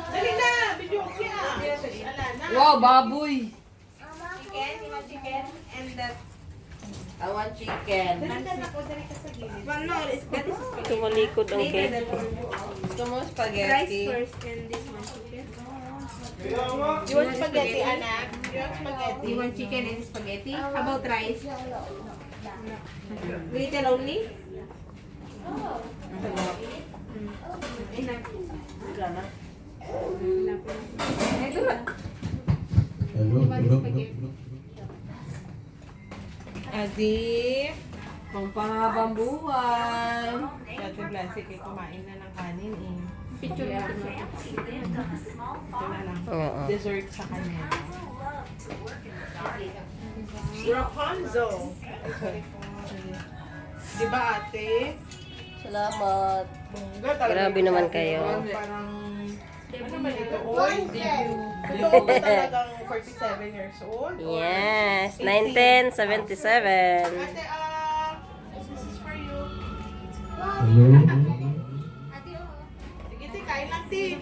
Dali na! Video okay ah! Wow, baboy! Chicken? You want chicken? And that... I want chicken. Dali ka sa gilid. One more is that is spaghetti. Tumalikod ang Later cake. that one. Gusto mo Rice spaghetti? first and this one chicken. You want spaghetti, anak? You want spaghetti? You want chicken and spaghetti? How about rice? Little only? Enough. Adi, pangpanghabang buhay. Dati Blancy kayo kumain na ng kanin eh. Picture Yeah. mo. Ito na lang. Oo. Dessert sa kanya. Rapunzel. Diba ate? Salamat. Bongga talaga. Grabe naman kayo. Parang, ano ba ito? Old debut. Ito ba talagang 47 years old? Or Yes, 18? 1977. Ate, this is for you. Sige, kain lang, Ti.